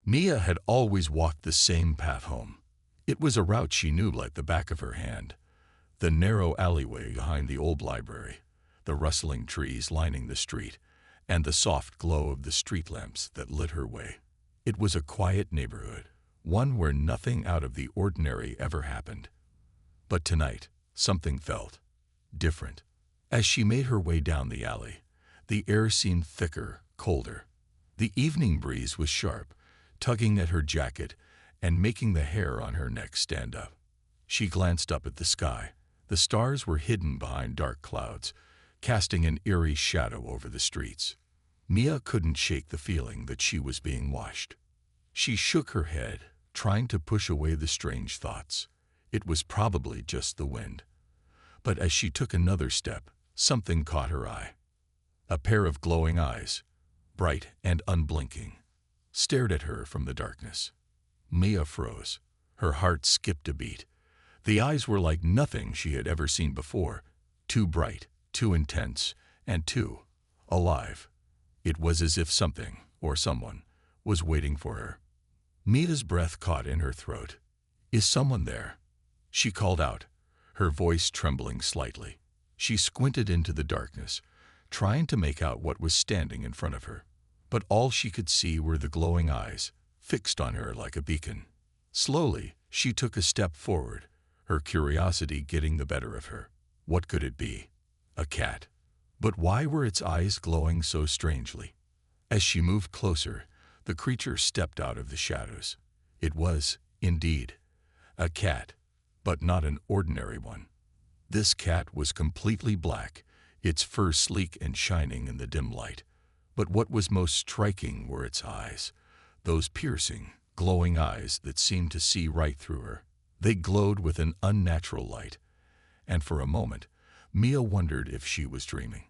Mia had always walked the same path home. It was a route she knew like the back of her hand. The narrow alleyway behind the old library, the rustling trees lining the street, and the soft glow of the street lamps that lit her way. It was a quiet neighborhood, one where nothing out of the ordinary ever happened. But tonight, something felt different. As she made her way down the alley, the air seemed thicker, colder. The evening breeze was sharp, tugging at her jacket and making the hair on her neck stand up. She glanced up at the sky. The stars were hidden behind dark clouds, casting an eerie shadow over the streets. Mia couldn't shake the feeling that she was being watched. She shook her head, trying to push away the strange thoughts. It was probably just the wind. But as she took another step, something caught her eye. A pair of glowing eyes, bright and unblinking, stared at her from the darkness. Mia froze. Her heart skipped a beat. The eyes were like nothing she had ever seen before, too bright, too intense, and too alive. It was as if something, or someone, was waiting for her. Mia's breath caught in her throat. "Is someone there?" She called out, her voice trembling slightly. She squinted into the darkness, trying to make out what was standing in front of her. But all she could see were the glowing eyes, fixed on her like a beacon. Slowly, she took a step forward, her curiosity getting the better of her. What could it be? A cat. But why were its eyes glowing so strangely? As she moved closer, the creature stepped out of the shadows. It was, indeed, a cat, but not an ordinary one. This cat was completely black, its fur sleek and shining in the dim light. But what was most striking were its eyes, those piercing, glowing eyes that seemed to see right through her. They glowed with an unnatural light, and for a moment, Mia wondered if she was dreaming.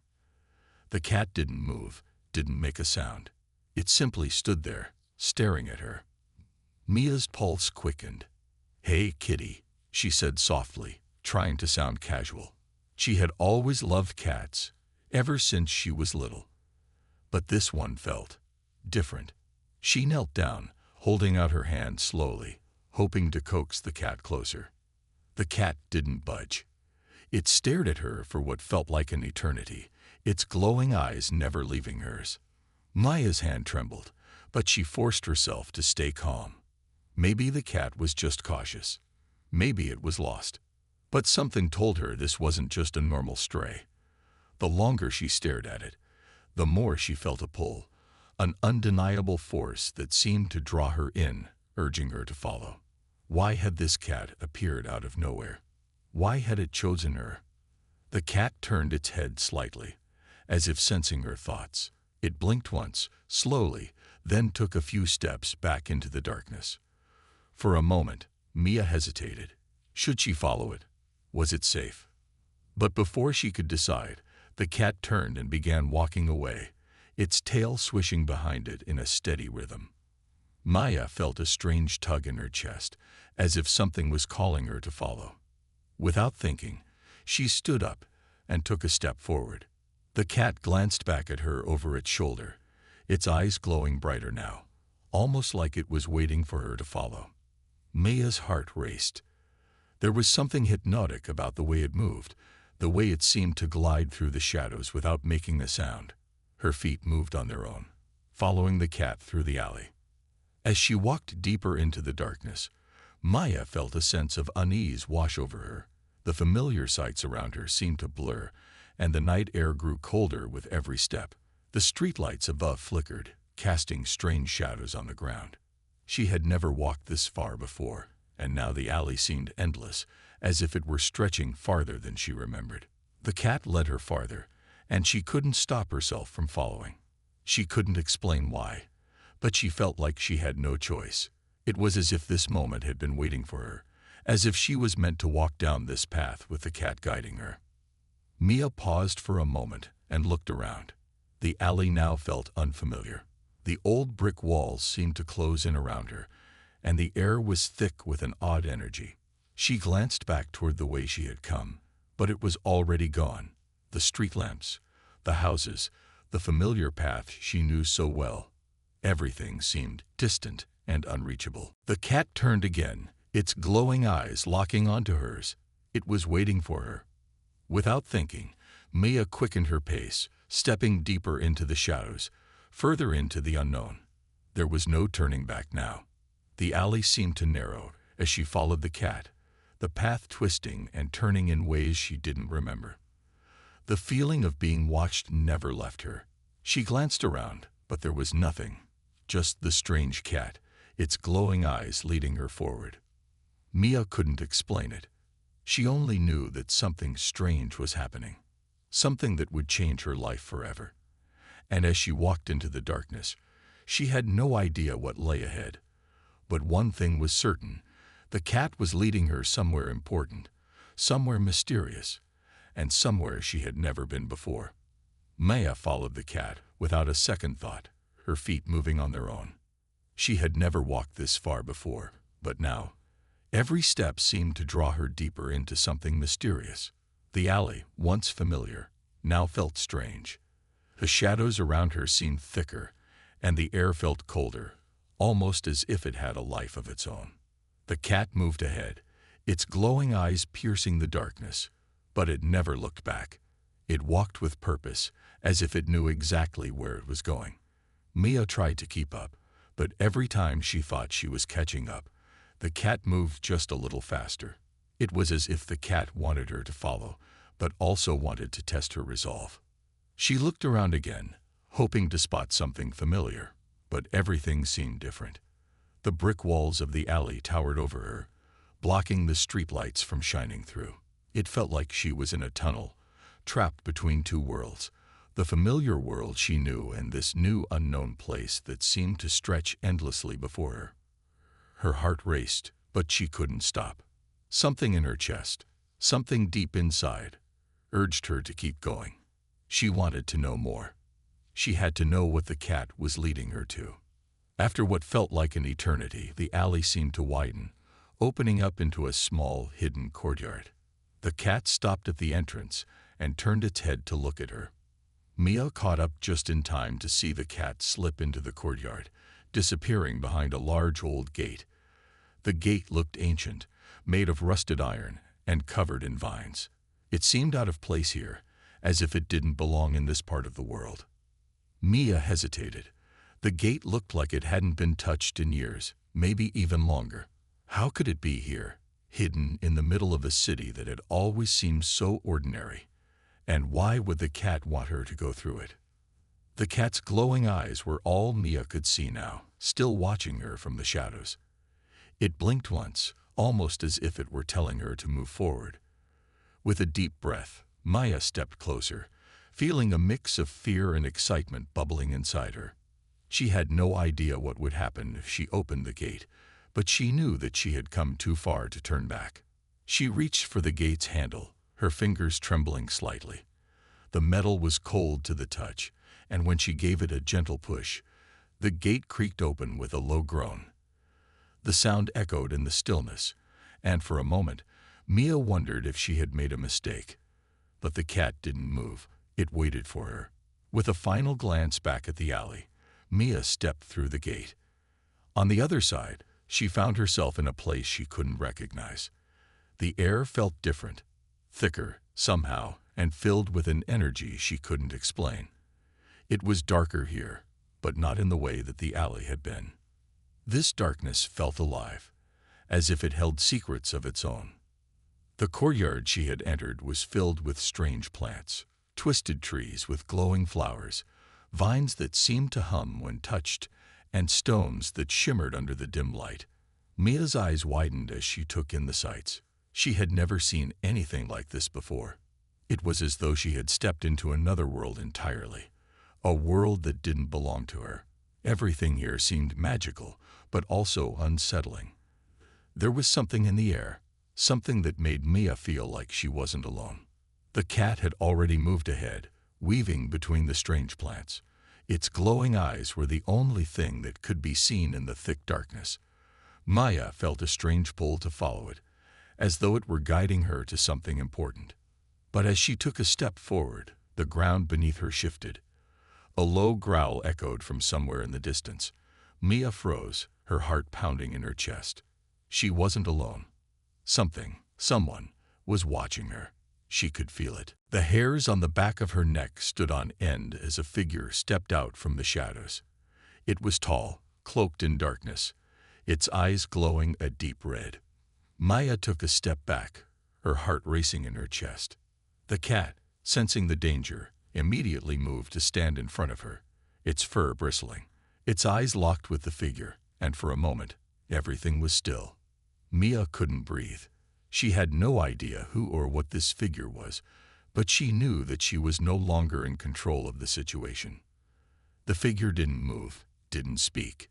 The cat didn't move, didn't make a sound. It simply stood there, staring at her. Mia's pulse quickened. "Hey, kitty," she said softly, trying to sound casual. She had always loved cats, ever since she was little. But this one felt different. She knelt down, holding out her hand slowly, hoping to coax the cat closer. The cat didn't budge. It stared at her for what felt like an eternity, its glowing eyes never leaving hers. Maya's hand trembled, but she forced herself to stay calm. Maybe the cat was just cautious. Maybe it was lost. But something told her this wasn't just a normal stray. The longer she stared at it, the more she felt a pull, an undeniable force that seemed to draw her in, urging her to follow. Why had this cat appeared out of nowhere? Why had it chosen her? The cat turned its head slightly, as if sensing her thoughts. It blinked once, slowly, then took a few steps back into the darkness. For a moment, Mia hesitated. Should she follow it? Was it safe? But before she could decide, the cat turned and began walking away, its tail swishing behind it in a steady rhythm. Maya felt a strange tug in her chest, as if something was calling her to follow. Without thinking, she stood up and took a step forward. The cat glanced back at her over its shoulder, its eyes glowing brighter now, almost like it was waiting for her to follow. Maya's heart raced. There was something hypnotic about the way it moved, the way it seemed to glide through the shadows without making a sound. Her feet moved on their own, following the cat through the alley. As she walked deeper into the darkness, Maya felt a sense of unease wash over her. The familiar sights around her seemed to blur, and the night air grew colder with every step. The streetlights above flickered, casting strange shadows on the ground. She had never walked this far before, and now the alley seemed endless, as if it were stretching farther than she remembered. The cat led her farther, and she couldn't stop herself from following. She couldn't explain why, but she felt like she had no choice. It was as if this moment had been waiting for her, as if she was meant to walk down this path with the cat guiding her. Mia paused for a moment and looked around. The alley now felt unfamiliar. The old brick walls seemed to close in around her, and the air was thick with an odd energy. She glanced back toward the way she had come, but it was already gone. The street lamps, the houses, the familiar path she knew so well. Everything seemed distant and unreachable. The cat turned again, its glowing eyes locking onto hers. It was waiting for her. Without thinking, Mia quickened her pace, stepping deeper into the shadows, further into the unknown. There was no turning back now. The alley seemed to narrow as she followed the cat, the path twisting and turning in ways she didn't remember. The feeling of being watched never left her. She glanced around, but there was nothing, just the strange cat, its glowing eyes leading her forward. Mia couldn't explain it. She only knew that something strange was happening, something that would change her life forever. And as she walked into the darkness, she had no idea what lay ahead. But one thing was certain: the cat was leading her somewhere important, somewhere mysterious, and somewhere she had never been before. Maya followed the cat without a second thought, her feet moving on their own. She had never walked this far before, but now, every step seemed to draw her deeper into something mysterious. The alley, once familiar, now felt strange. The shadows around her seemed thicker, and the air felt colder, almost as if it had a life of its own. The cat moved ahead, its glowing eyes piercing the darkness, but it never looked back. It walked with purpose, as if it knew exactly where it was going. Mia tried to keep up, but every time she thought she was catching up, the cat moved just a little faster. It was as if the cat wanted her to follow, but also wanted to test her resolve. She looked around again, hoping to spot something familiar, but everything seemed different. The brick walls of the alley towered over her, blocking the streetlights from shining through. It felt like she was in a tunnel, trapped between two worlds, the familiar world she knew and this new unknown place that seemed to stretch endlessly before her. Her heart raced, but she couldn't stop. Something in her chest, something deep inside, urged her to keep going. She wanted to know more. She had to know what the cat was leading her to. After what felt like an eternity, the alley seemed to widen, opening up into a small, hidden courtyard. The cat stopped at the entrance and turned its head to look at her. Mia caught up just in time to see the cat slip into the courtyard, disappearing behind a large old gate. The gate looked ancient, made of rusted iron and covered in vines. It seemed out of place here, as if it didn't belong in this part of the world. Mia hesitated. The gate looked like it hadn't been touched in years, maybe even longer. How could it be here, hidden in the middle of a city that had always seemed so ordinary? And why would the cat want her to go through it? The cat's glowing eyes were all Mia could see now, still watching her from the shadows. It blinked once, almost as if it were telling her to move forward. With a deep breath, Maya stepped closer, feeling a mix of fear and excitement bubbling inside her. She had no idea what would happen if she opened the gate, but she knew that she had come too far to turn back. She reached for the gate's handle, her fingers trembling slightly. The metal was cold to the touch, and when she gave it a gentle push, the gate creaked open with a low groan. The sound echoed in the stillness, and for a moment, Mia wondered if she had made a mistake. But the cat didn't move. It waited for her. With a final glance back at the alley, Mia stepped through the gate. On the other side, she found herself in a place she couldn't recognize. The air felt different, thicker, somehow, and filled with an energy she couldn't explain. It was darker here, but not in the way that the alley had been. This darkness felt alive, as if it held secrets of its own. The courtyard she had entered was filled with strange plants, twisted trees with glowing flowers, vines that seemed to hum when touched, and stones that shimmered under the dim light. Mia's eyes widened as she took in the sights. She had never seen anything like this before. It was as though she had stepped into another world entirely, a world that didn't belong to her. Everything here seemed magical, but also unsettling. There was something in the air, something that made Mia feel like she wasn't alone. The cat had already moved ahead, weaving between the strange plants. Its glowing eyes were the only thing that could be seen in the thick darkness. Maya felt a strange pull to follow it, as though it were guiding her to something important. But as she took a step forward, the ground beneath her shifted. A low growl echoed from somewhere in the distance. Mia froze, her heart pounding in her chest. She wasn't alone. Someone, was watching her. She could feel it. The hairs on the back of her neck stood on end as a figure stepped out from the shadows. It was tall, cloaked in darkness, its eyes glowing a deep red. Maya took a step back, her heart racing in her chest. The cat, sensing the danger, immediately moved to stand in front of her, its fur bristling. Its eyes locked with the figure, and for a moment, everything was still. Mia couldn't breathe. She had no idea who or what this figure was, but she knew that she was no longer in control of the situation. The figure didn't move, didn't speak,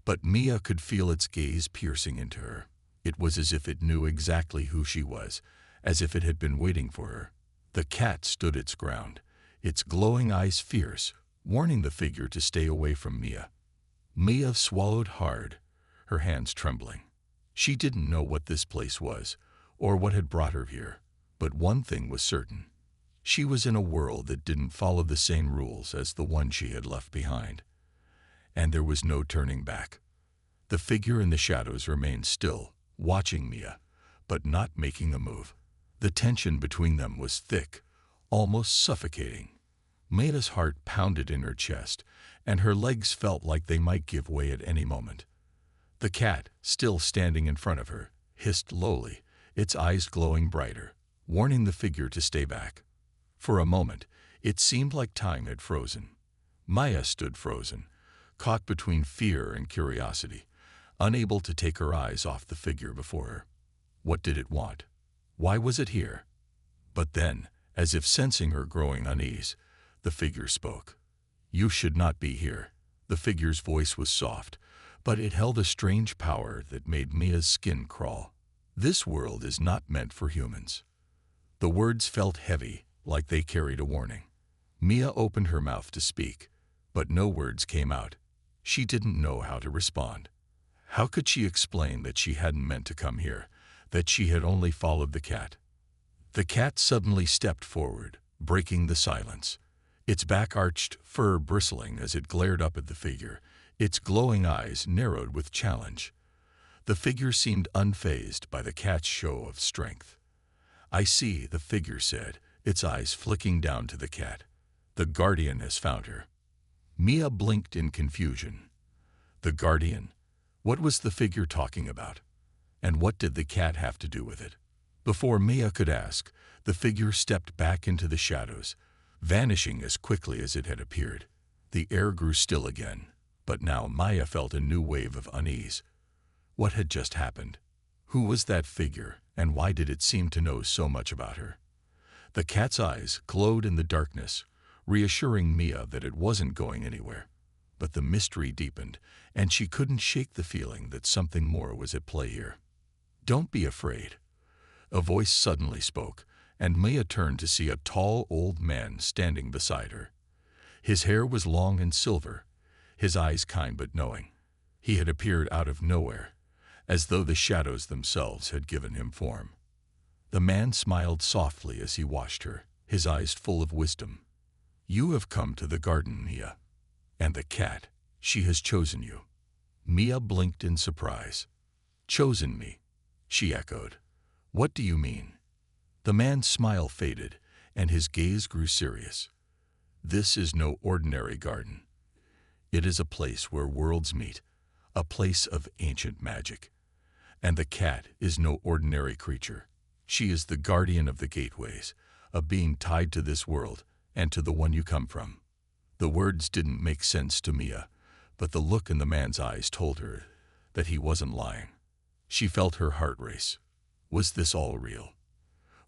but Mia could feel its gaze piercing into her. It was as if it knew exactly who she was, as if it had been waiting for her. The cat stood its ground, its glowing eyes fierce, warning the figure to stay away from Mia. Mia swallowed hard, her hands trembling. She didn't know what this place was, or what had brought her here, but one thing was certain. She was in a world that didn't follow the same rules as the one she had left behind. And there was no turning back. The figure in the shadows remained still, watching Mia, but not making a move. The tension between them was thick, almost suffocating. Mia's heart pounded in her chest, and her legs felt like they might give way at any moment. The cat, still standing in front of her, hissed lowly, its eyes glowing brighter, warning the figure to stay back. For a moment, it seemed like time had frozen. Maya stood frozen, caught between fear and curiosity, unable to take her eyes off the figure before her. What did it want? Why was it here? But then, as if sensing her growing unease, the figure spoke. "You should not be here." The figure's voice was soft, but it held a strange power that made Mia's skin crawl. "This world is not meant for humans." The words felt heavy, like they carried a warning. Mia opened her mouth to speak, but no words came out. She didn't know how to respond. How could she explain that she hadn't meant to come here, that she had only followed the cat? The cat suddenly stepped forward, breaking the silence. Its back arched, fur bristling as it glared up at the figure, its glowing eyes narrowed with challenge. The figure seemed unfazed by the cat's show of strength. "I see," the figure said, its eyes flicking down to the cat. "The guardian has found her." Mia blinked in confusion. The guardian? What was the figure talking about? And what did the cat have to do with it? Before Mia could ask, the figure stepped back into the shadows, vanishing as quickly as it had appeared. The air grew still again, but now Maya felt a new wave of unease. What had just happened? Who was that figure, and why did it seem to know so much about her? The cat's eyes glowed in the darkness, reassuring Mia that it wasn't going anywhere. But the mystery deepened, and she couldn't shake the feeling that something more was at play here. "Don't be afraid." A voice suddenly spoke, and Mia turned to see a tall old man standing beside her. His hair was long and silver, his eyes kind but knowing. He had appeared out of nowhere, as though the shadows themselves had given him form. The man smiled softly as he watched her, his eyes full of wisdom. "You have come to the garden, Mia. And the cat, she has chosen you." Mia blinked in surprise. "Chosen me?" she echoed. "What do you mean?" The man's smile faded, and his gaze grew serious. "This is no ordinary garden. It is a place where worlds meet, a place of ancient magic. And the cat is no ordinary creature. She is the guardian of the gateways, a being tied to this world and to the one you come from." The words didn't make sense to Mia, but the look in the man's eyes told her that he wasn't lying. She felt her heart race. Was this all real?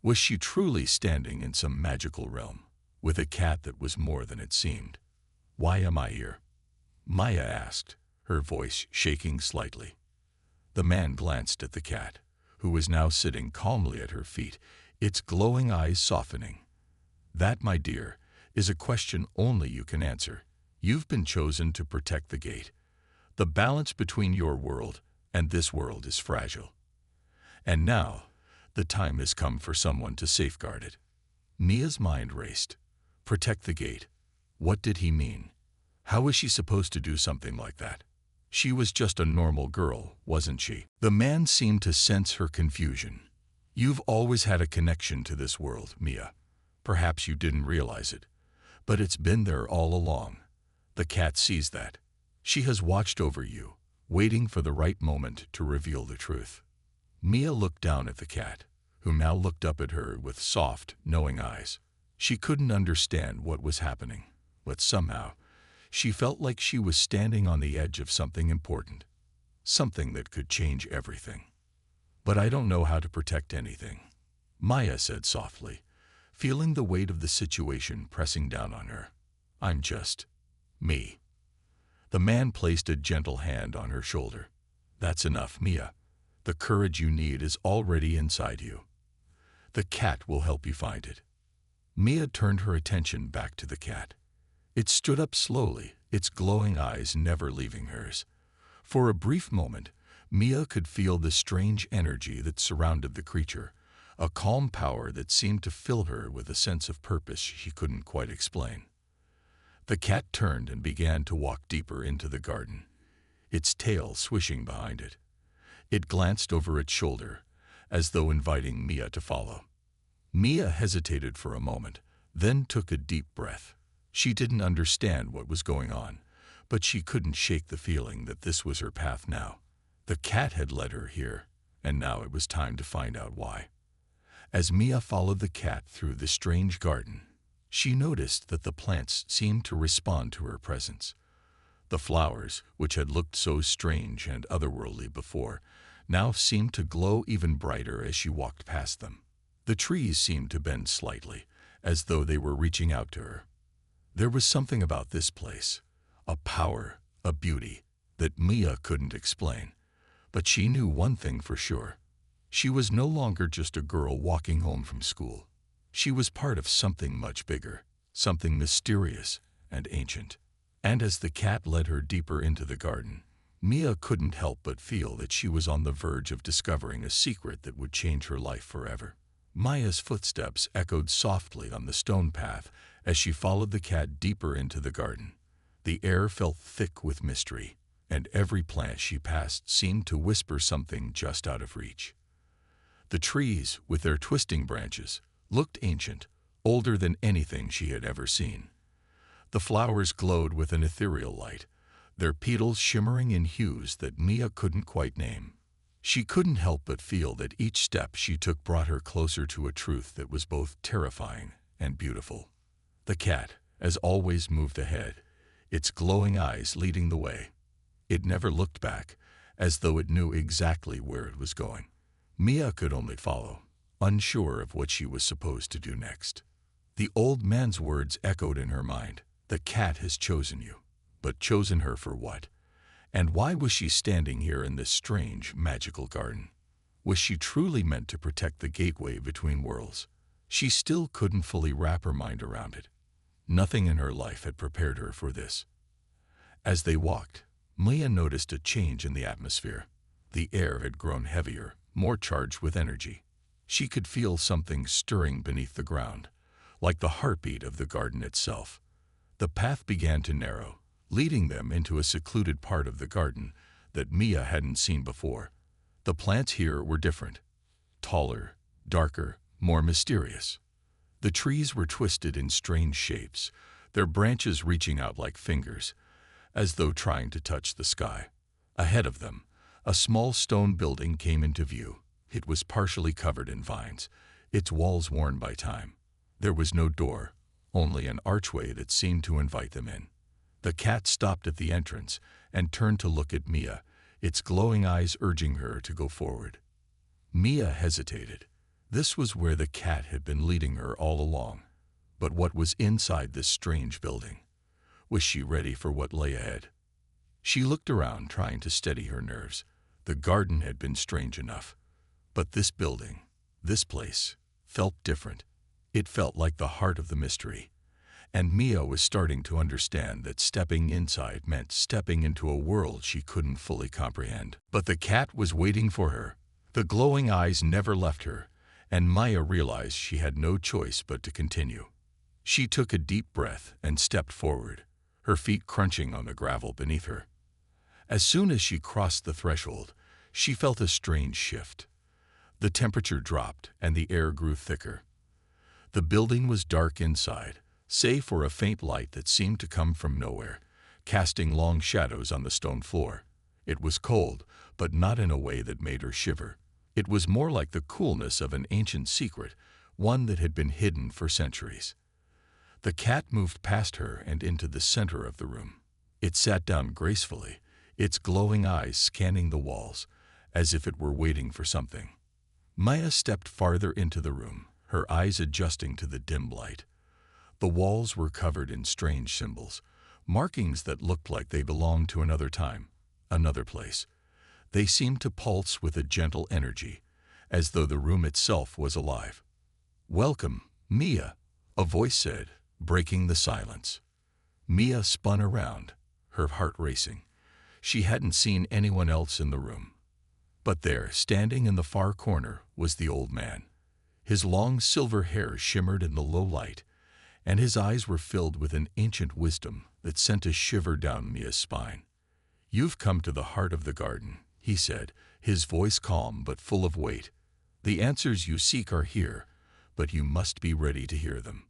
Was she truly standing in some magical realm, with a cat that was more than it seemed? "Why am I here?" Maya asked, her voice shaking slightly. The man glanced at the cat, who was now sitting calmly at her feet, its glowing eyes softening. "That, my dear, is a question only you can answer. You've been chosen to protect the gate. The balance between your world and this world is fragile. And now, the time has come for someone to safeguard it." Mia's mind raced. Protect the gate. What did he mean? How was she supposed to do something like that? She was just a normal girl, wasn't she? The man seemed to sense her confusion. You've always had a connection to this world, Mia. Perhaps you didn't realize it, but it's been there all along. The cat sees that. She has watched over you, waiting for the right moment to reveal the truth. Mia looked down at the cat, who now looked up at her with soft, knowing eyes. She couldn't understand what was happening, but somehow, she felt like she was standing on the edge of something important, something that could change everything. But I don't know how to protect anything, Maya said softly, feeling the weight of the situation pressing down on her. I'm just me. The man placed a gentle hand on her shoulder. That's enough, Mia. The courage you need is already inside you. The cat will help you find it. Mia turned her attention back to the cat. It stood up slowly, its glowing eyes never leaving hers. For a brief moment, Mia could feel the strange energy that surrounded the creature, a calm power that seemed to fill her with a sense of purpose she couldn't quite explain. The cat turned and began to walk deeper into the garden, its tail swishing behind it. It glanced over its shoulder, as though inviting Mia to follow. Mia hesitated for a moment, then took a deep breath. She didn't understand what was going on, but she couldn't shake the feeling that this was her path now. The cat had led her here, and now it was time to find out why. As Mia followed the cat through the strange garden, she noticed that the plants seemed to respond to her presence. The flowers, which had looked so strange and otherworldly before, now seemed to glow even brighter as she walked past them. The trees seemed to bend slightly, as though they were reaching out to her. There was something about this place, a power, a beauty, that Mia couldn't explain. But she knew one thing for sure. She was no longer just a girl walking home from school. She was part of something much bigger, something mysterious and ancient. And as the cat led her deeper into the garden, Mia couldn't help but feel that she was on the verge of discovering a secret that would change her life forever. Maya's footsteps echoed softly on the stone path as she followed the cat deeper into the garden. The air felt thick with mystery, and every plant she passed seemed to whisper something just out of reach. The trees, with their twisting branches, looked ancient, older than anything she had ever seen. The flowers glowed with an ethereal light, their petals shimmering in hues that Mia couldn't quite name. She couldn't help but feel that each step she took brought her closer to a truth that was both terrifying and beautiful. The cat, as always, moved ahead, its glowing eyes leading the way. It never looked back, as though it knew exactly where it was going. Mia could only follow, unsure of what she was supposed to do next. The old man's words echoed in her mind. The cat has chosen you, but chosen her for what? And why was she standing here in this strange, magical garden? Was she truly meant to protect the gateway between worlds? She still couldn't fully wrap her mind around it. Nothing in her life had prepared her for this. As they walked, Mia noticed a change in the atmosphere. The air had grown heavier, more charged with energy. She could feel something stirring beneath the ground, like the heartbeat of the garden itself. The path began to narrow, leading them into a secluded part of the garden that Mia hadn't seen before. The plants here were different, taller, darker, more mysterious. The trees were twisted in strange shapes, their branches reaching out like fingers, as though trying to touch the sky. Ahead of them, a small stone building came into view. It was partially covered in vines, its walls worn by time. There was no door, only an archway that seemed to invite them in. The cat stopped at the entrance and turned to look at Mia, its glowing eyes urging her to go forward. Mia hesitated. This was where the cat had been leading her all along. But what was inside this strange building? Was she ready for what lay ahead? She looked around, trying to steady her nerves. The garden had been strange enough. But this building, this place, felt different. It felt like the heart of the mystery. And Mia was starting to understand that stepping inside meant stepping into a world she couldn't fully comprehend. But the cat was waiting for her. The glowing eyes never left her, and Mia realized she had no choice but to continue. She took a deep breath and stepped forward, her feet crunching on the gravel beneath her. As soon as she crossed the threshold, she felt a strange shift. The temperature dropped and the air grew thicker. The building was dark inside, save for a faint light that seemed to come from nowhere, casting long shadows on the stone floor. It was cold, but not in a way that made her shiver. It was more like the coolness of an ancient secret, one that had been hidden for centuries. The cat moved past her and into the center of the room. It sat down gracefully, its glowing eyes scanning the walls, as if it were waiting for something. Maya stepped farther into the room, her eyes adjusting to the dim light. The walls were covered in strange symbols, markings that looked like they belonged to another time, another place. They seemed to pulse with a gentle energy, as though the room itself was alive. "Welcome, Mia," a voice said, breaking the silence. Mia spun around, her heart racing. She hadn't seen anyone else in the room. But there, standing in the far corner, was the old man. His long silver hair shimmered in the low light, and his eyes were filled with an ancient wisdom that sent a shiver down Mia's spine. "You've come to the heart of the garden," he said, his voice calm but full of weight. "The answers you seek are here, but you must be ready to hear them."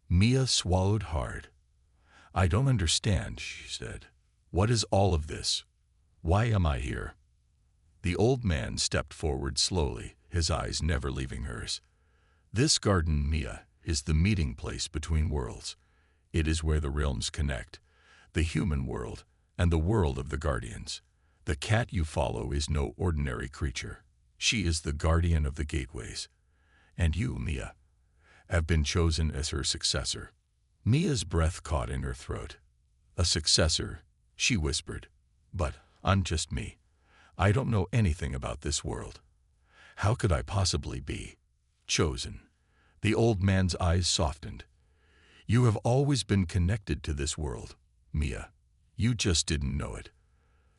Mia swallowed hard. "I don't understand," she said. "What is all of this? Why am I here?" The old man stepped forward slowly, his eyes never leaving hers. "This garden, Mia, is the meeting place between worlds. It is where the realms connect, the human world and the world of the guardians. The cat you follow is no ordinary creature. She is the guardian of the gateways. And you, Mia, have been chosen as her successor." Mia's breath caught in her throat. "A successor," she whispered. "But I'm just me. I don't know anything about this world. How could I possibly be chosen?" The old man's eyes softened. "You have always been connected to this world, Mia. You just didn't know it.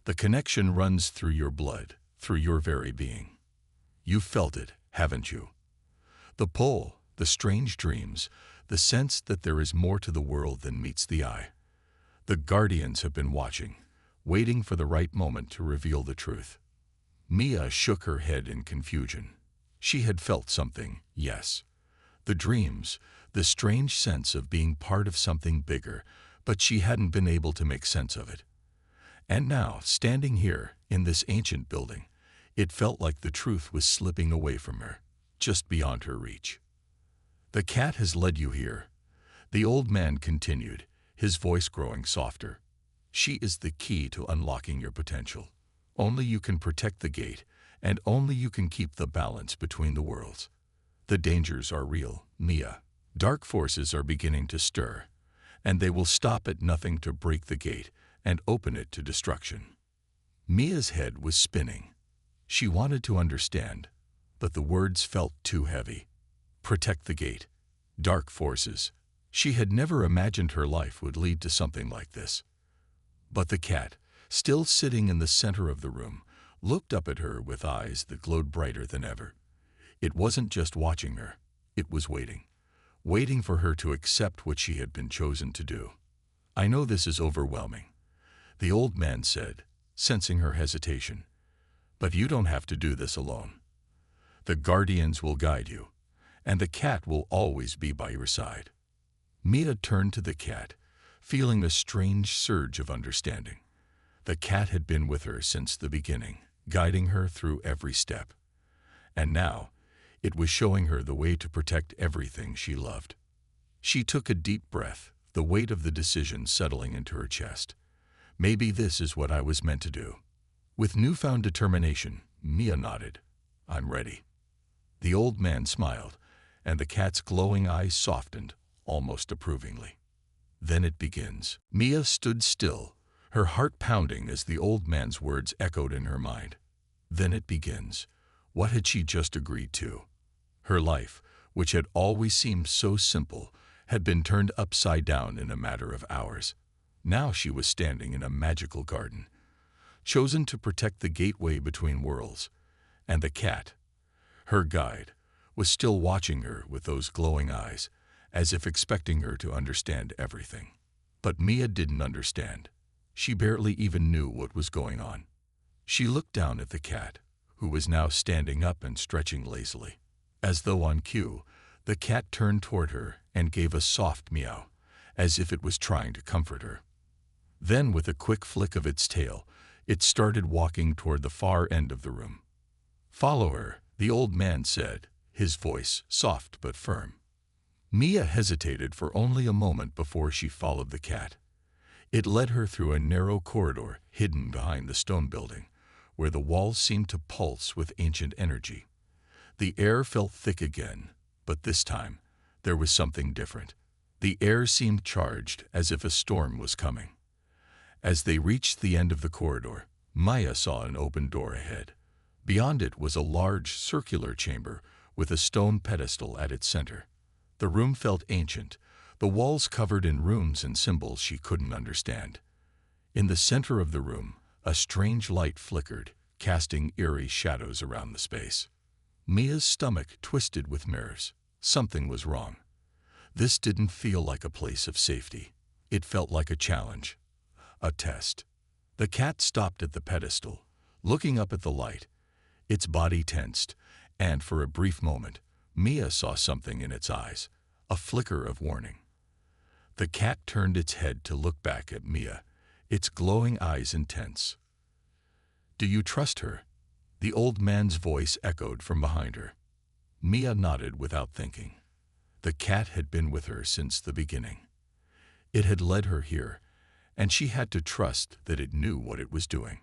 The connection runs through your blood, through your very being. You felt it, haven't you? The pull, the strange dreams, the sense that there is more to the world than meets the eye. The guardians have been watching, waiting for the right moment to reveal the truth." Mia shook her head in confusion. She had felt something, yes. The dreams, the strange sense of being part of something bigger, but she hadn't been able to make sense of it. And now, standing here, in this ancient building, it felt like the truth was slipping away from her, just beyond her reach. "The cat has led you here," the old man continued, his voice growing softer. "She is the key to unlocking your potential. Only you can protect the gate, and only you can keep the balance between the worlds. The dangers are real, Mia. Dark forces are beginning to stir, and they will stop at nothing to break the gate and open it to destruction." Mia's head was spinning. She wanted to understand, but the words felt too heavy. Protect the gate. Dark forces. She had never imagined her life would lead to something like this. But the cat, still sitting in the center of the room, looked up at her with eyes that glowed brighter than ever. It wasn't just watching her, it was waiting for her to accept what she had been chosen to do. "I know this is overwhelming," the old man said, sensing her hesitation. "But you don't have to do this alone. The guardians will guide you, and the cat will always be by your side." Mia turned to the cat, feeling a strange surge of understanding. The cat had been with her since the beginning, guiding her through every step. And now, it was showing her the way to protect everything she loved. She took a deep breath, the weight of the decision settling into her chest. "Maybe this is what I was meant to do." With newfound determination, Mia nodded. "I'm ready." The old man smiled, and the cat's glowing eyes softened, almost approvingly. "Then it begins." Mia stood still, her heart pounding as the old man's words echoed in her mind. Then it begins. What had she just agreed to? Her life, which had always seemed so simple, had been turned upside down in a matter of hours. Now she was standing in a magical garden, chosen to protect the gateway between worlds, and the cat, her guide, was still watching her with those glowing eyes, as if expecting her to understand everything. But Mia didn't understand. She barely even knew what was going on. She looked down at the cat, who was now standing up and stretching lazily. As though on cue, the cat turned toward her and gave a soft meow, as if it was trying to comfort her. Then, with a quick flick of its tail, it started walking toward the far end of the room. "Follow her," the old man said, his voice soft but firm. Mia hesitated for only a moment before she followed the cat. It led her through a narrow corridor hidden behind the stone building, where the walls seemed to pulse with ancient energy. The air felt thick again, but this time there was something different. The air seemed charged, as if a storm was coming. As they reached the end of the corridor, Maya saw an open door ahead. Beyond it was a large circular chamber with a stone pedestal at its center. The room felt ancient, the walls covered in runes and symbols she couldn't understand. In the center of the room, a strange light flickered, casting eerie shadows around the space. Mia's stomach twisted with nerves. Something was wrong. This didn't feel like a place of safety. It felt like a challenge, a test. The cat stopped at the pedestal, looking up at the light. Its body tensed, and for a brief moment, Mia saw something in its eyes, a flicker of warning. The cat turned its head to look back at Mia, its glowing eyes intense. "Do you trust her?" The old man's voice echoed from behind her. Mia nodded without thinking. The cat had been with her since the beginning. It had led her here, and she had to trust that it knew what it was doing.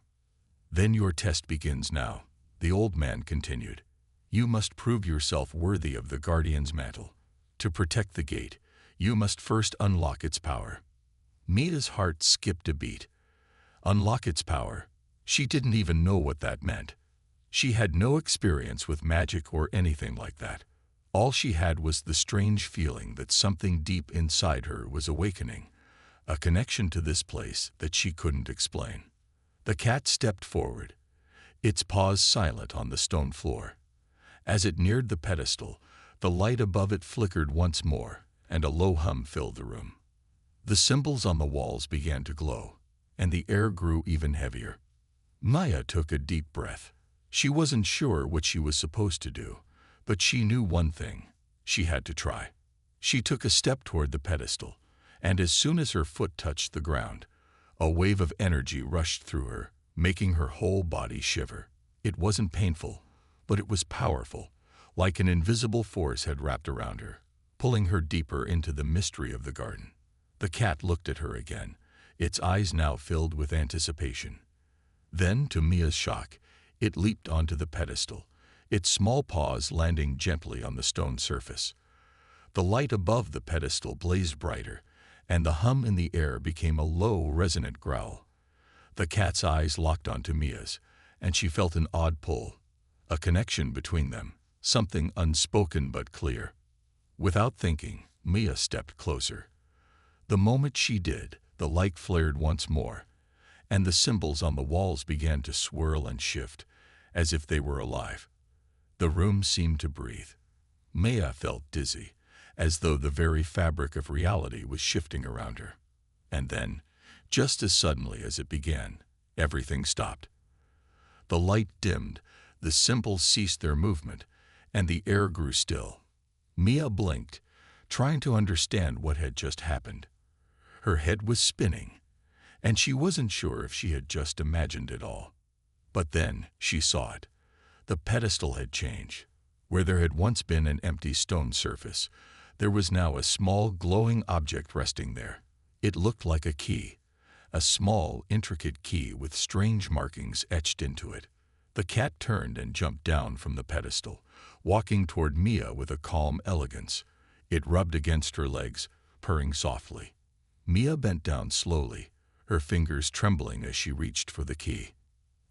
"Then your test begins now," the old man continued. "You must prove yourself worthy of the Guardian's mantle. To protect the gate, you must first unlock its power." Mia's heart skipped a beat. Unlock its power? She didn't even know what that meant. She had no experience with magic or anything like that. All she had was the strange feeling that something deep inside her was awakening, a connection to this place that she couldn't explain. The cat stepped forward, its paws silent on the stone floor. As it neared the pedestal, the light above it flickered once more, and a low hum filled the room. The symbols on the walls began to glow, and the air grew even heavier. Maya took a deep breath. She wasn't sure what she was supposed to do, but she knew one thing: she had to try. She took a step toward the pedestal, and as soon as her foot touched the ground, a wave of energy rushed through her, making her whole body shiver. It wasn't painful, but it was powerful, like an invisible force had wrapped around her, pulling her deeper into the mystery of the garden. The cat looked at her again, its eyes now filled with anticipation. Then, to Mia's shock, it leaped onto the pedestal, its small paws landing gently on the stone surface. The light above the pedestal blazed brighter, and the hum in the air became a low, resonant growl. The cat's eyes locked onto Mia's, and she felt an odd pull, a connection between them, something unspoken but clear. Without thinking, Mia stepped closer. The moment she did, the light flared once more, and the symbols on the walls began to swirl and shift, as if they were alive. The room seemed to breathe. Mia felt dizzy, as though the very fabric of reality was shifting around her. And then, just as suddenly as it began, everything stopped. The light dimmed, the symbols ceased their movement, and the air grew still. Mia blinked, trying to understand what had just happened. Her head was spinning, and she wasn't sure if she had just imagined it all. But then she saw it. The pedestal had changed. Where there had once been an empty stone surface, there was now a small, glowing object resting there. It looked like a key, a small, intricate key with strange markings etched into it. The cat turned and jumped down from the pedestal, walking toward Mia with a calm elegance. It rubbed against her legs, purring softly. Mia bent down slowly, her fingers trembling as she reached for the key.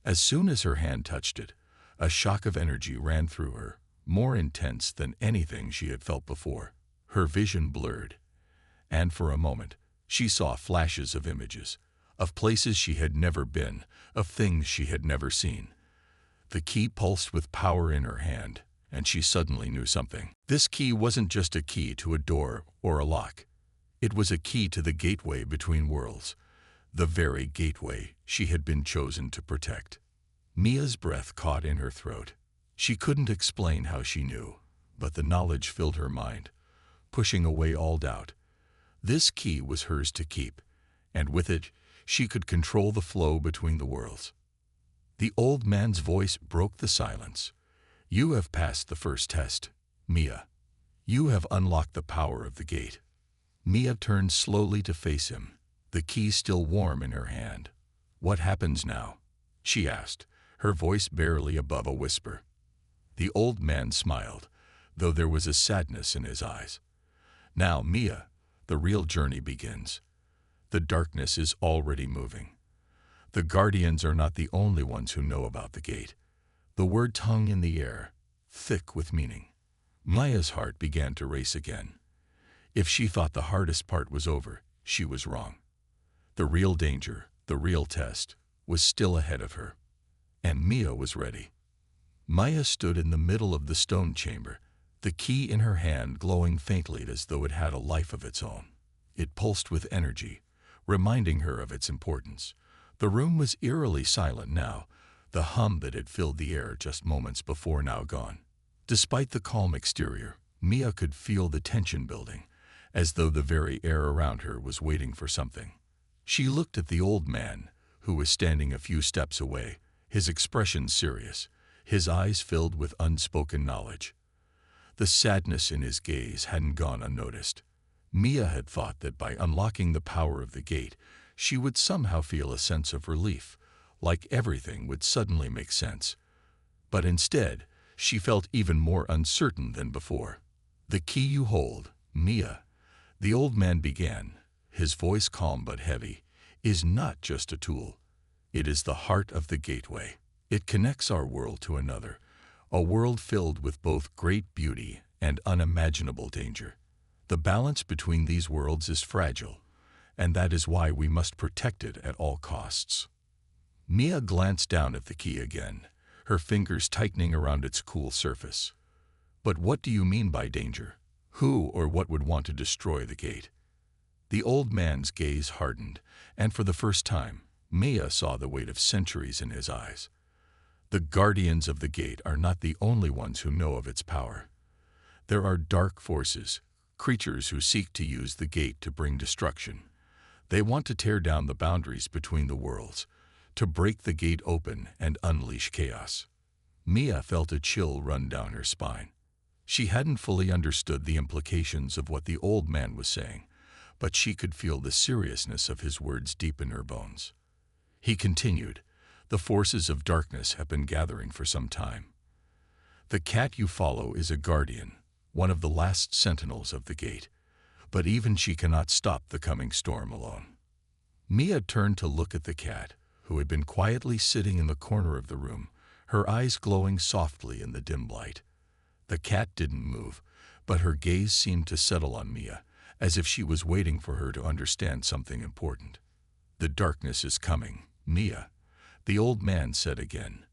As soon as her hand touched it, a shock of energy ran through her, more intense than anything she had felt before. Her vision blurred, and for a moment, she saw flashes of images, of places she had never been, of things she had never seen. The key pulsed with power in her hand, and she suddenly knew something. This key wasn't just a key to a door or a lock. It was a key to the gateway between worlds, the very gateway she had been chosen to protect. Mia's breath caught in her throat. She couldn't explain how she knew, but the knowledge filled her mind, pushing away all doubt. This key was hers to keep, and with it, she could control the flow between the worlds. The old man's voice broke the silence. "You have passed the first test, Mia. You have unlocked the power of the gate." Mia turned slowly to face him, the key still warm in her hand. "What happens now?" she asked, her voice barely above a whisper. The old man smiled, though there was a sadness in his eyes. "Now, Mia, the real journey begins. The darkness is already moving. The guardians are not the only ones who know about the gate." The words hung in the air, thick with meaning. Mia's heart began to race again. If she thought the hardest part was over, she was wrong. The real danger, the real test, was still ahead of her. And Mia was ready. Mia stood in the middle of the stone chamber, the key in her hand glowing faintly as though it had a life of its own. It pulsed with energy, reminding her of its importance. The room was eerily silent now, the hum that had filled the air just moments before now gone. Despite the calm exterior, Mia could feel the tension building, as though the very air around her was waiting for something. She looked at the old man, who was standing a few steps away, his expression serious, his eyes filled with unspoken knowledge. The sadness in his gaze hadn't gone unnoticed. Mia had thought that by unlocking the power of the gate, she would somehow feel a sense of relief, like everything would suddenly make sense. But instead, she felt even more uncertain than before. "The key you hold, Mia," the old man began, his voice calm but heavy, "is not just a tool. It is the heart of the gateway. It connects our world to another, a world filled with both great beauty and unimaginable danger. The balance between these worlds is fragile, and that is why we must protect it at all costs." Mia glanced down at the key again, her fingers tightening around its cool surface. "But what do you mean by danger? Who or what would want to destroy the gate?" The old man's gaze hardened, and for the first time, Mia saw the weight of centuries in his eyes. The guardians of the gate are not the only ones who know of its power. There are dark forces, creatures who seek to use the gate to bring destruction. They want to tear down the boundaries between the worlds, to break the gate open and unleash chaos. Mia felt a chill run down her spine. She hadn't fully understood the implications of what the old man was saying, but she could feel the seriousness of his words deep in her bones. He continued, "The forces of darkness have been gathering for some time. The cat you follow is a guardian, one of the last sentinels of the gate, but even she cannot stop the coming storm alone." Mia turned to look at the cat, who had been quietly sitting in the corner of the room, her eyes glowing softly in the dim light. The cat didn't move, but her gaze seemed to settle on Mia, as if she was waiting for her to understand something important. "The darkness is coming, Mia," the old man said again,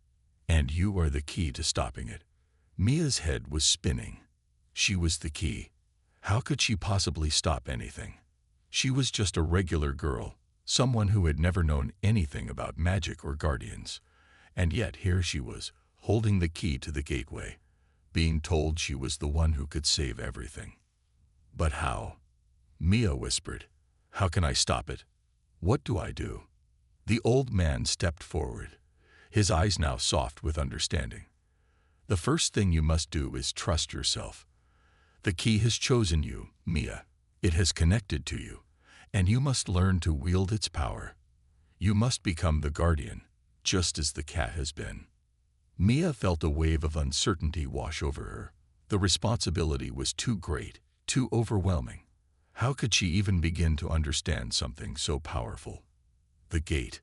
"and you are the key to stopping it." Mia's head was spinning. She was the key. How could she possibly stop anything? She was just a regular girl, someone who had never known anything about magic or guardians. And yet here she was, holding the key to the gateway, being told she was the one who could save everything. "But how?" Mia whispered. "How can I stop it? What do I do?" The old man stepped forward, his eyes now soft with understanding. "The first thing you must do is trust yourself. The key has chosen you, Mia. It has connected to you, and you must learn to wield its power. You must become the guardian, just as the cat has been." Mia felt a wave of uncertainty wash over her. The responsibility was too great, too overwhelming. How could she even begin to understand something so powerful? The gate,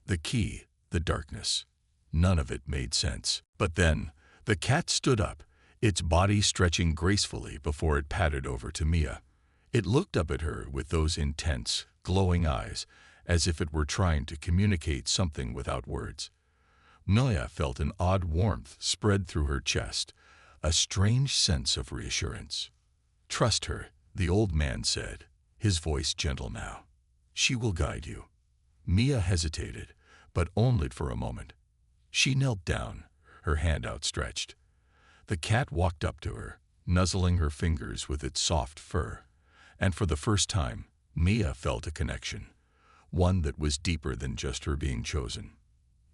the key, the darkness. None of it made sense. But then, the cat stood up, its body stretching gracefully before it padded over to Mia. It looked up at her with those intense, glowing eyes, as if it were trying to communicate something without words. Mia felt an odd warmth spread through her chest, a strange sense of reassurance. "Trust her," the old man said, his voice gentle now. "She will guide you." Mia hesitated, but only for a moment. She knelt down, her hand outstretched. The cat walked up to her, nuzzling her fingers with its soft fur, and for the first time, Mia felt a connection, one that was deeper than just her being chosen.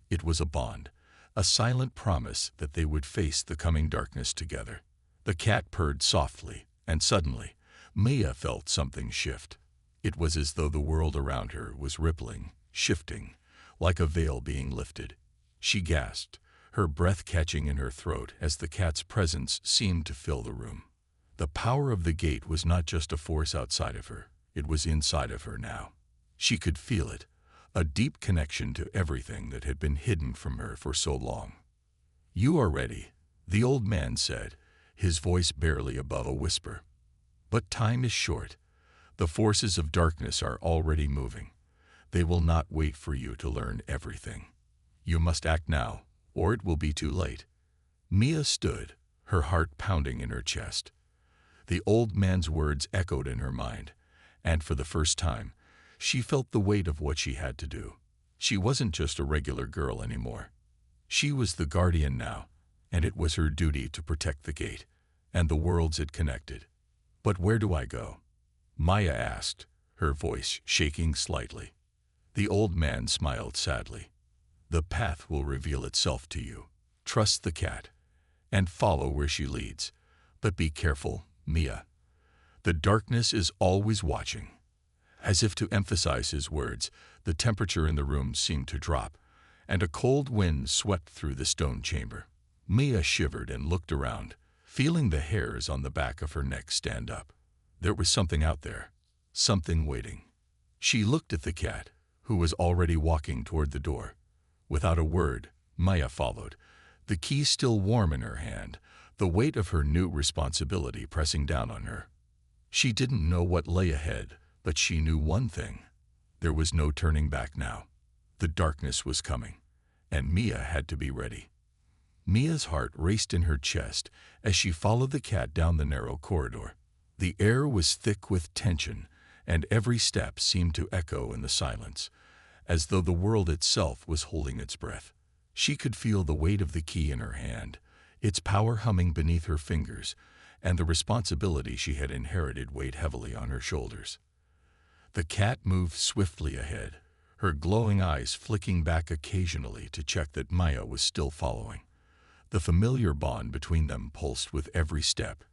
It was a bond, a silent promise that they would face the coming darkness together. The cat purred softly, and suddenly, Mia felt something shift. It was as though the world around her was rippling, shifting, like a veil being lifted. She gasped, her breath catching in her throat as the cat's presence seemed to fill the room. The power of the gate was not just a force outside of her, it was inside of her now. She could feel it, a deep connection to everything that had been hidden from her for so long. "You are ready," the old man said, his voice barely above a whisper. "But time is short. The forces of darkness are already moving. They will not wait for you to learn everything. You must act now, or it will be too late." Mia stood, her heart pounding in her chest. The old man's words echoed in her mind, and for the first time, she felt the weight of what she had to do. She wasn't just a regular girl anymore. She was the guardian now, and it was her duty to protect the gate and the worlds it connected. "But where do I go?" Maya asked, her voice shaking slightly. The old man smiled sadly. "The path will reveal itself to you. Trust the cat, and follow where she leads. But be careful, Mia. The darkness is always watching." As if to emphasize his words, the temperature in the room seemed to drop, and a cold wind swept through the stone chamber. Mia shivered and looked around, feeling the hairs on the back of her neck stand up. There was something out there, something waiting. She looked at the cat, who was already walking toward the door. Without a word, Maya followed, the key still warm in her hand, the weight of her new responsibility pressing down on her. She didn't know what lay ahead, but she knew one thing. There was no turning back now. The darkness was coming, and Mia had to be ready. Mia's heart raced in her chest as she followed the cat down the narrow corridor. The air was thick with tension, and every step seemed to echo in the silence, as though the world itself was holding its breath. She could feel the weight of the key in her hand, its power humming beneath her fingers, and the responsibility she had inherited weighed heavily on her shoulders. The cat moved swiftly ahead, her glowing eyes flicking back occasionally to check that Maya was still following. The familiar bond between them pulsed with every step,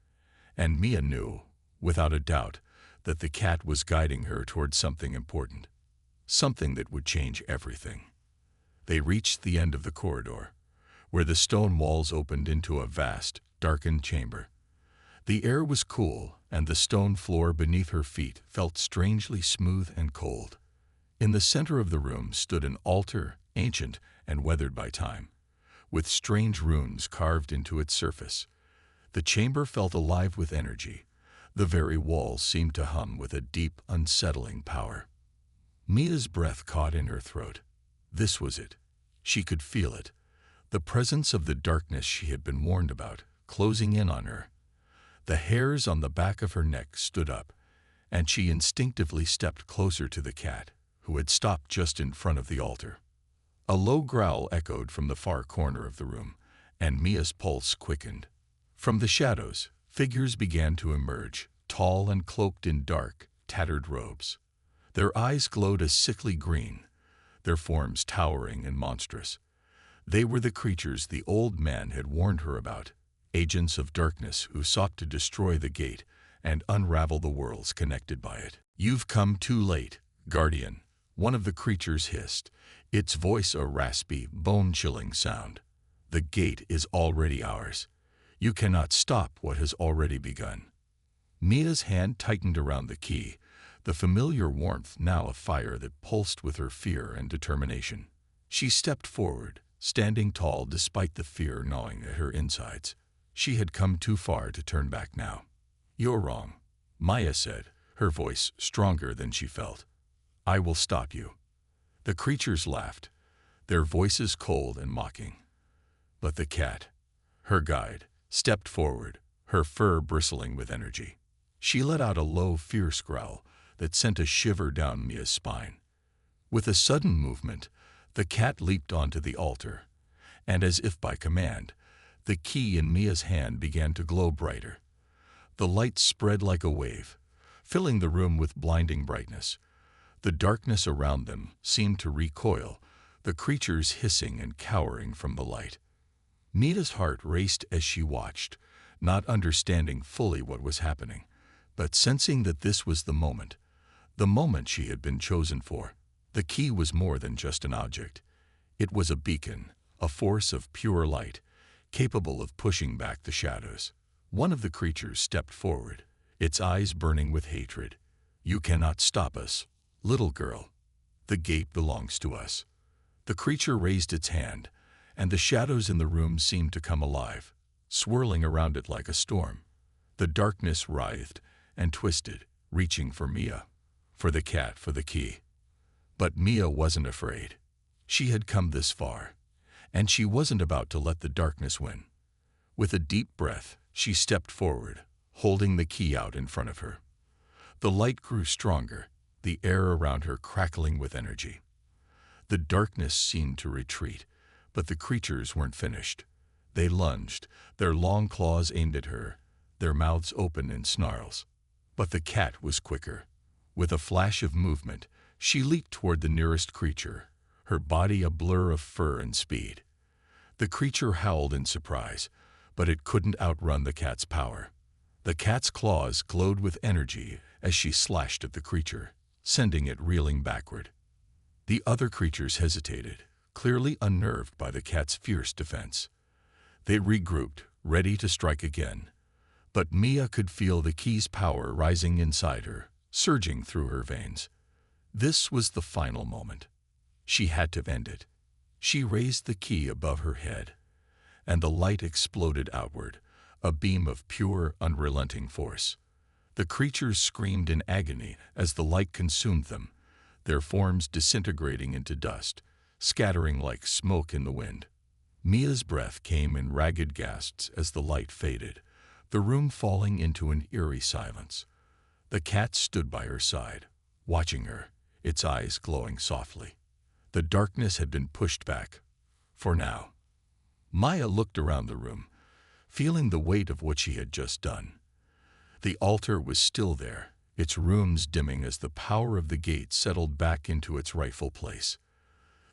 and Mia knew, without a doubt, that the cat was guiding her toward something important, something that would change everything. They reached the end of the corridor, where the stone walls opened into a vast, darkened chamber. The air was cool, and the stone floor beneath her feet felt strangely smooth and cold. In the center of the room stood an altar, ancient and weathered by time, with strange runes carved into its surface. The chamber felt alive with energy. The very walls seemed to hum with a deep, unsettling power. Mia's breath caught in her throat. This was it. She could feel it. The presence of the darkness she had been warned about, closing in on her. The hairs on the back of her neck stood up, and she instinctively stepped closer to the cat, who had stopped just in front of the altar. A low growl echoed from the far corner of the room, and Mia's pulse quickened. From the shadows, figures began to emerge, tall and cloaked in dark, tattered robes. Their eyes glowed a sickly green, their forms towering and monstrous. They were the creatures the old man had warned her about, agents of darkness who sought to destroy the gate and unravel the worlds connected by it. "You've come too late, Guardian," one of the creatures hissed, its voice a raspy, bone-chilling sound. "The gate is already ours. You cannot stop what has already begun." Mia's hand tightened around the key, the familiar warmth now a fire that pulsed with her fear and determination. She stepped forward, standing tall despite the fear gnawing at her insides. She had come too far to turn back now. "You're wrong," Maya said, her voice stronger than she felt. "I will stop you." The creatures laughed, their voices cold and mocking. But the cat, her guide, stepped forward, her fur bristling with energy. She let out a low, fierce growl that sent a shiver down Mia's spine. With a sudden movement, the cat leaped onto the altar, and as if by command, the key in Mia's hand began to glow brighter. The light spread like a wave, filling the room with blinding brightness. The darkness around them seemed to recoil, the creatures hissing and cowering from the light. Mia's heart raced as she watched, not understanding fully what was happening, but sensing that this was the moment she had been chosen for. The key was more than just an object. It was a beacon, a force of pure light, capable of pushing back the shadows. One of the creatures stepped forward, its eyes burning with hatred. "You cannot stop us, little girl. The gate belongs to us." The creature raised its hand, and the shadows in the room seemed to come alive, swirling around it like a storm. The darkness writhed and twisted, reaching for Mia, for the cat, for the key. But Mia wasn't afraid. She had come this far, and she wasn't about to let the darkness win. With a deep breath, she stepped forward, holding the key out in front of her. The light grew stronger, the air around her crackling with energy. The darkness seemed to retreat, but the creatures weren't finished. They lunged, their long claws aimed at her, their mouths open in snarls. But the cat was quicker. With a flash of movement, she leaped toward the nearest creature, her body a blur of fur and speed. The creature howled in surprise, but it couldn't outrun the cat's power. The cat's claws glowed with energy as she slashed at the creature, sending it reeling backward. The other creatures hesitated, clearly unnerved by the cat's fierce defense. They regrouped, ready to strike again. But Mia could feel the key's power rising inside her, surging through her veins. This was the final moment. She had to end it. She raised the key above her head, and the light exploded outward, a beam of pure, unrelenting force. The creatures screamed in agony as the light consumed them, their forms disintegrating into dust, scattering like smoke in the wind. Mia's breath came in ragged gasps as the light faded, the room falling into an eerie silence. The cat stood by her side, watching her, its eyes glowing softly. The darkness had been pushed back, for now. Mia looked around the room, feeling the weight of what she had just done. The altar was still there, its rooms dimming as the power of the gate settled back into its rightful place.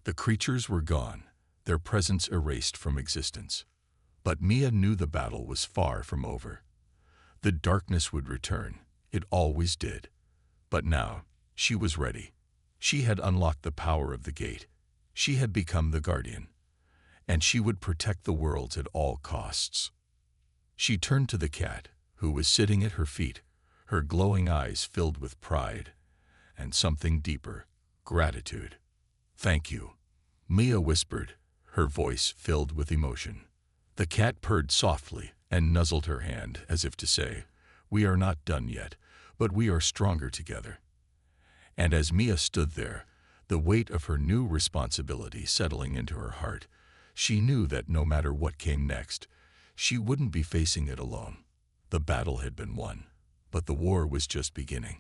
The creatures were gone, their presence erased from existence. But Mia knew the battle was far from over. The darkness would return, it always did. But now, she was ready. She had unlocked the power of the gate. She had become the guardian. And she would protect the worlds at all costs. She turned to the cat, who was sitting at her feet, her glowing eyes filled with pride and something deeper, gratitude. "Thank you," Mia whispered, her voice filled with emotion. The cat purred softly and nuzzled her hand as if to say, "We are not done yet, but we are stronger together." And as Mia stood there, the weight of her new responsibility settling into her heart, she knew that no matter what came next, she wouldn't be facing it alone. The battle had been won, but the war was just beginning.